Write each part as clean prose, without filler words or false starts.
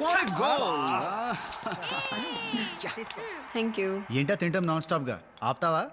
What a goal! Thank you. ఏంటా తింటాం non stop గా ఆపుతావా?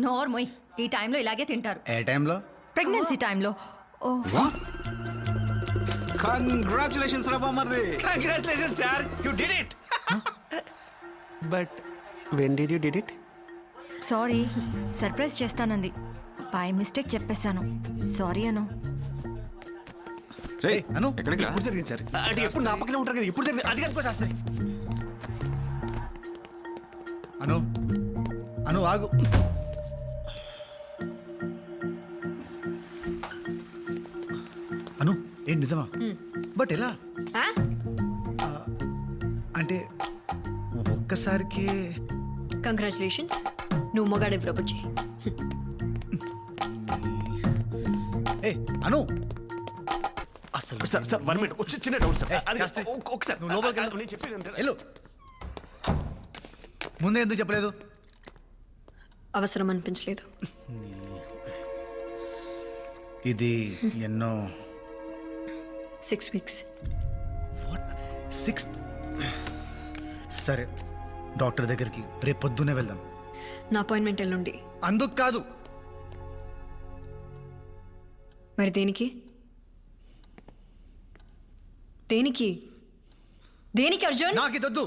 నోర్మోయ్, ఈ టైంలో ఇలాగే తింటారు. ఏ టైంలో? ప్రెగ్నెన్సీ టైంలో. ఓ Congratulations, Rabamardhi. Congratulations, sir. You did it. But when did you did it? Sorry, surprise చేస్తానంది. బై మిస్టేక్ చెప్పేశాను. సారీ అను. రే అను ఎక్కడికి రా? ఇప్పుడు జరిగింది సార్. అది ఎప్పుడు నా పక్కనే ఉంటారు కదా. ఇప్పుడు జరిగింది. అది కనుకోసేస్తాయి. అను అను ఆగు. అను ఏం నిజమా? బట్ ఎలా? అంటే ఒక్కసారికి కంగ్రాచులేషన్స్, నువ్వు మొగాడే ప్రపోజ్. ఏ అను అసలు సార్ 1 minute. చిన్న డౌట్ సార్. అది చేస్తే. ఒకసారి నువ్వు లోపలికి వెళ్ళు. నేను చెప్పేది అంతే. వెళ్ళు. ముందే ఎందుకు చెప్పలేదు? అవసరం అనిపించలేదు. ఇది ఎన్నో 6 weeks. 6th. సరే, డాక్టర్ దగ్గరికి రేపు పొద్దునే వెళ్దాం. నా అపాయింట్మెంట్ ఎల్లుండి. అందుకు కాదు. మరి దేనికి దేనికి దేనికి అర్జున్? నాకు ఇదొద్దు.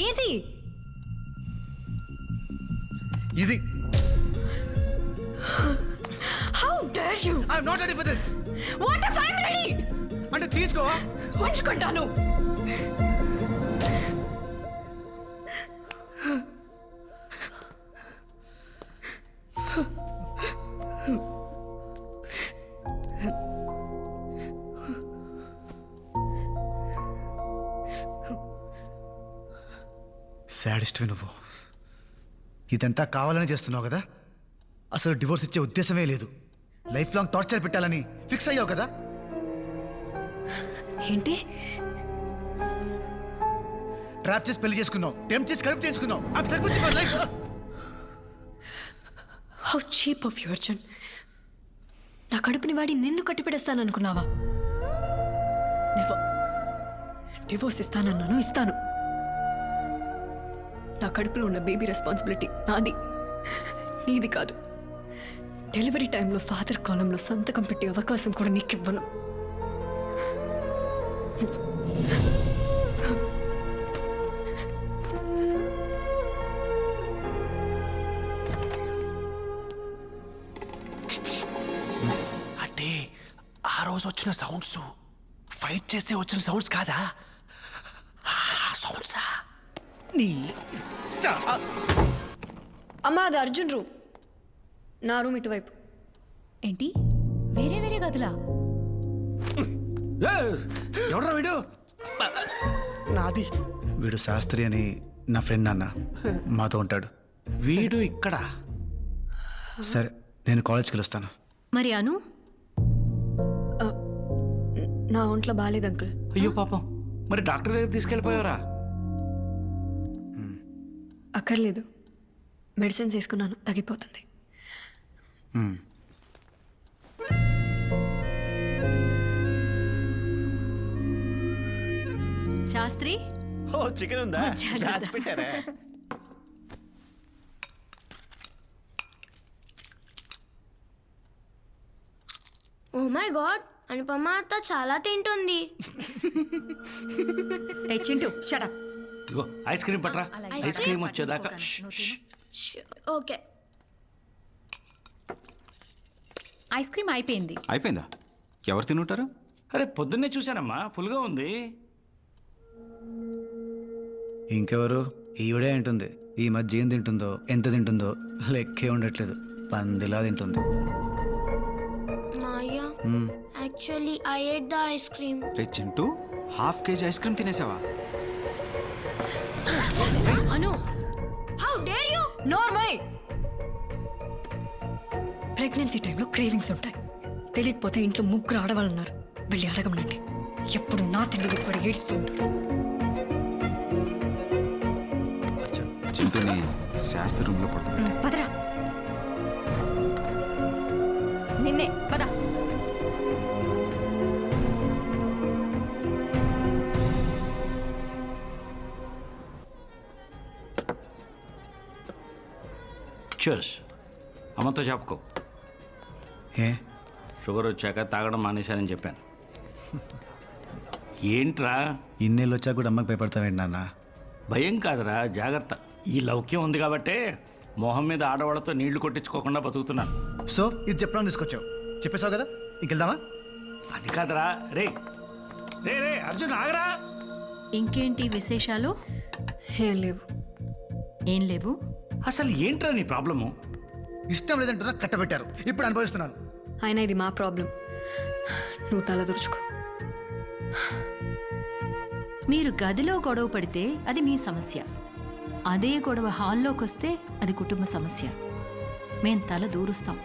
ఏది? ఇది. How dare you? I'm not ready for this. What if I'm ready? అంటే తీసుకోవా? ఉంచుకుంటాను. సాడిస్ట్వి నువ్వు. ఇదంతా కావాలని చేస్తున్నావు కదా? అసలు డివోర్స్ ఇచ్చే ఉద్దేశమే లేదు. లైఫ్ లాంగ్ టార్చర్ పెట్టాలని ఫిక్స్ అయ్యావు కదా? ఏంటి? ట్రాప్ చేసి పెళ్లి చేసుకున్నావు, టెంప్ట్ చేసి కడుపు చేయించుకున్నావు. I'm stuck with you for life. How cheap of you, Arjun. నా కడుపుని వాడి నిన్ను కట్టిపెడేస్తాను అనుకున్నావా? డివోర్స్ ఇస్తానన్నాను, ఇస్తాను. నా కడుపులో ఉన్న బేబీ రెస్పాన్సిబిలిటీ నాది, నీది కాదు. డెలివరీ టైంలో ఫాదర్ కాలంలో సంతకం పెట్టే అవకాశం కూడా నీకు ఇవ్వను. అంటే ఆ రోజు వచ్చిన సౌండ్స్ ఫైట్ చేసే వచ్చిన సౌండ్స్ కాదా? సౌండ్సా? అమ్మా, అది అర్జున్ రూమ్. నా రూమ్ ఇటువైపు. ఏంటి? వేరే వేరే గదులా? ఎవడరా వీడు? నాది. వీడు శాస్త్రి అని నా ఫ్రెండ్ అన్న, మాతో ఉంటాడు. వీడు ఇక్కడ. సరే, నేను కాలేజ్కి వెళ్ళొస్తాను. మరి అను? నా ఒంట్లో బాగాలేదు అంకుల్. అయ్యో పాపం, మరి డాక్టర్ దగ్గర తీసుకెళ్ళిపోయారా? అక్కర్లేదు, మెడిసిన్స్ వేసుకున్నాను, తగ్గిపోతుంది. శాస్త్రి, ఓ చికెన్ ఉందా? దాచి పెట్టారా? ఓ మై గాడ్, అనుపమ అత్త చాలా తింటుంది. ఏ చింటూ, షట్ అప్. ఇదిగో ఐస్ క్రీమ్ పట్రా. ఐస్ క్రీమ్ వచ్చేదాకా. ఓకే. ఐస్ క్రీమ్ అయిపోయింది. అయిపోయిందా? ఎవరు తినుంటారు? అరే పొద్దున్నే చూశానమ్మా, ఫుల్గా ఉంది. ఇంకెవరు? ఈవిడే ఉంటుంది. ఈ మధ్య ఏం తింటుందో, ఎంత తింటుందో లెక్కే ఉండట్లేదు. పందిలా తింటుంది. Maya, actually I ate the ice cream. రే చింటూ, ½ kg ఐస్ క్రీమ్ తినేసావా? Anu, how dare you? నార్మై. ప్రెగ్నెన్సీ టైంలో క్రేవింగ్స్ ఉంటాయి. తెలియకపోతే ఇంట్లో 3 ఆడవాళ్ళు ఉన్నారు, వెళ్ళి అడగమనండి. ఎప్పుడు నా తిండి కూడా ఏడుస్తూ ఉంటాడు. చింటూని శాస్త్రి రూమ్లో పడుతుంది. పదరా. నిన్నే పద. చూస్ అమ్మతో చెప్పుకో ఏ షుగర్ వచ్చాక తాగడం మానేశానని చెప్పాను. ఏంట్రా ఇన్నేళ్ళు వచ్చాక కూడా అమ్మకి భయపడతావేంటి నాన్న? భయం కాదురా, జాగ్రత్త. ఈ లౌక్యం ఉంది కాబట్టే మొహం మీద ఆడవాళ్ళతో నీళ్లు కొట్టించుకోకుండా బతుకుతున్నాను. సో ఇది చెప్పడం తీసుకొచ్చావు, చెప్పేశావు కదా, ఇంకెళ్దామా? అది కాదురా. రే రే రే అర్జున్ ఆగరా. ఇంకేంటి విశేషాలు? ఏం లేవు. ఏం లేవు? అసలు ఏంట్రా నీ ప్రాబ్లము? ఇష్టం లేదంటున్నా కట్టబెట్టారు, ఇప్పుడు అనుభవిస్తున్నాను. అయినా ఇది మా ప్రాబ్లం, నువ్వు తల దురుచుకో. మీరు గదిలో గొడవ పడితే అది మీ సమస్య, అదే గొడవ హాల్లోకి వస్తే అది కుటుంబ సమస్య. మేం తల దూరుస్తాం.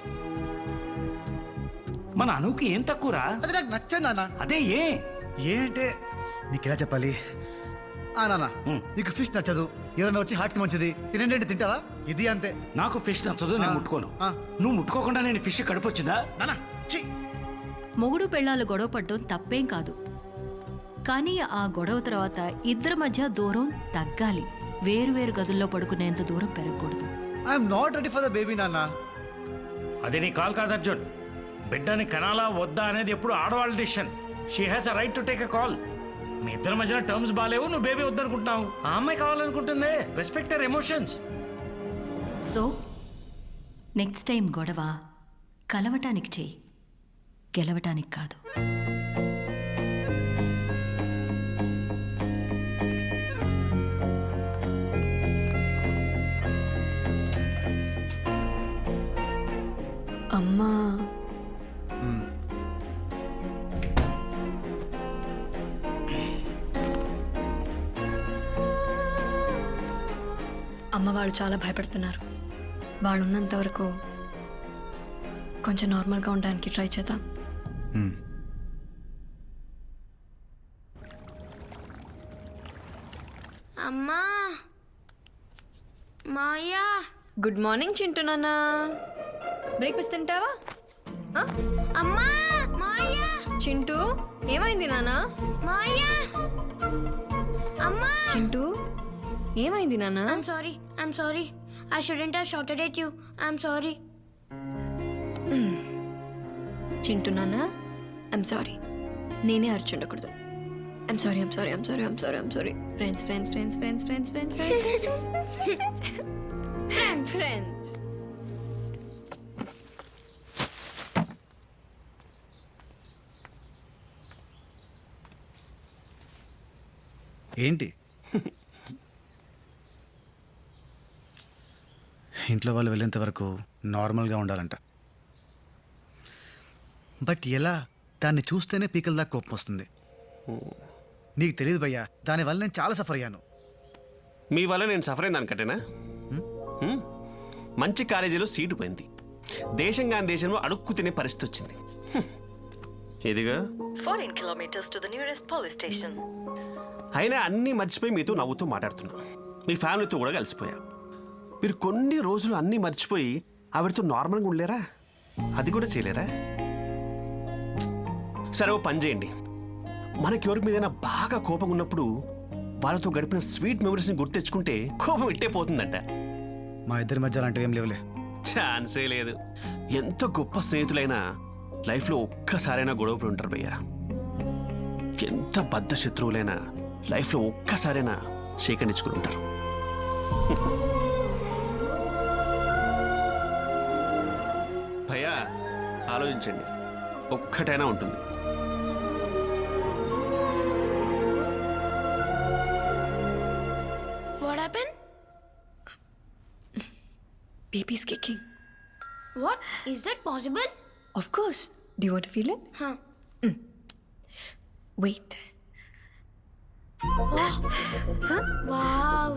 మన అనుకి ఏం తక్కువరా? అది నాకు నచ్చండి నాన్న. అదే ఏ అంటే నీకు ఎలా చెప్పాలి? నాన్న నీకు ఫిష్ నచ్చదు, ఎవరైనా వచ్చి హార్ట్కి మంచిది తినండి అంటే తింటావా? ఇది అంతే. నాకు ఫిష్ నచ్చదు, నేను ముట్టుకోను. నువ్వు ముట్టుకోకుండా నేను ఫిష్ కడుపొచ్చిందా? నాన్న ఛీ! మొగుడు పెళ్ళాలు గొడవ పడడం తప్పేం కాదు, కానీ ఆ గొడవ తర్వాత ఇద్దరి మధ్య దూరం తగ్గాలి. వేరువేరు గదుల్లో పడుకునేంత దూరం పెరగకూడదు. I'm not ready for the baby నాన్న. అది నీ కాల్ కాదు అర్జున్. బిడ్డని కనాలా వద్దా అనేది ఎప్పుడు ఆడవాళ్ళ decision. She has a right to take a call. మీ ఇద్దరి మధ్యన టర్మ్స్ బాగాలేవు, నువ్వు బేబీ వద్దనుకుంటున్నావు, ఆ అమ్మాయి కావాలనుకుంటుంది. Respect her emotions. So next time గొడవ కలవటానికి చెయ్యి, గెలవటానికి కాదు. అమ్మా అమ్మ వాళ్ళు చాలా భయపడుతున్నారు. వాళ్ళు ఉన్నంత వరకు కొంచెం నార్మల్గా ఉండడానికి ట్రై చేద్దాం. అమ్మా మాయా. గుడ్ మార్నింగ్ చింటూ నాన్న. బ్రేక్ఫాస్ట్ తింటావా? అమ్మా మాయా. చింటూ ఏమైంది నాన్న? మాయా. అమ్మా. చింటూ ఏమైంది నాన్న? I'm sorry. I shouldn't have shouted at you. I'm sorry. Chintu నాన్న, ఐమ్ సారీ. నేనే అర్చుండకూడదు. I'm sorry. ఫ్రెండ్స్. ఏంటి ఇంట్లో వాళ్ళు వెళ్ళేంత వరకు నార్మల్గా ఉండాలంట. బట్ ఎలా? దాన్ని చూస్తేనే పీకల దాకా కోపం వస్తుంది. నీకు తెలియదు భయ్యా, దానివల్ల నేను చాలా సఫర్ అయ్యాను. మీ వల్ల నేను సఫర్ అయింది అనుకటేనా? మంచి కాలేజీలో సీటు పోయింది, దేశం కాని దేశంలో అడుక్కు తినే పరిస్థితి వచ్చింది. ఇదిగా 14 kilometers to the nearest police station. అయినా అన్నీ మర్చిపోయి మీతో నవ్వుతూ మాట్లాడుతున్నా. మీ ఫ్యామిలీతో కూడా కలిసిపోయా. మీరు కొన్ని రోజులు అన్నీ మర్చిపోయి ఆవిడతో నార్మల్గా ఉండలేరా? అది కూడా చేయలేరా? సరే ఓ పని చేయండి, మనకి ఎవరి మీదైనా బాగా కోపం ఉన్నప్పుడు వాళ్ళతో గడిపిన స్వీట్ మెమరీస్ని గుర్తు తెచ్చుకుంటే కోపం ఇట్టే పోతుందంట. మా ఇద్దరి మధ్య అలాంటివి ఏం లేవులే. ఛాన్సే లేదు. ఎంత గొప్ప స్నేహితులైనా లైఫ్లో ఒక్కసారైనా గొడవపడి ఉంటారు భయ్యా. ఎంత బద్ధ శత్రువులైనా లైఫ్లో ఒక్కసారైనా సేకరించుకుని ఉంటారు. భయ్యా ఆలోచించండి, ఒక్కటైనా ఉంటుంది. What happened? Baby's kicking. What? Is that possible? Of course. Do you want to feel it? Huh. Wait. Oh. Huh? Wow.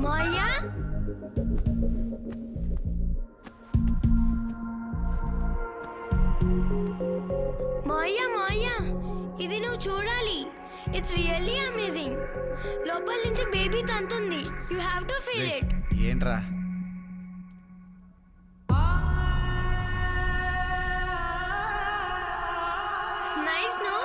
Maya? Maya, ఇది నువ్వు చూడాలి. It's really amazing. లోపల నుంచి బేబీ తంతుంది. You have to feel it. ఏంట్రా? Nice no?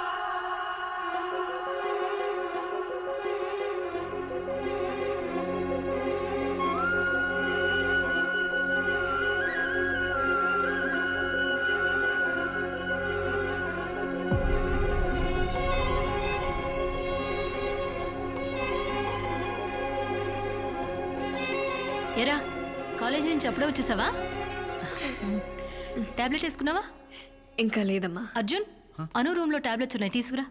ఎరా college నుంచి అప్పుడే వచ్చేసావా? టాబ్లెట్ వేసుకున్నావా? ఇంకా లేదమ్మా. అర్జున్, అను రూమ్లో టాబ్లెట్స్ ఉన్నాయి, తీసుకురా.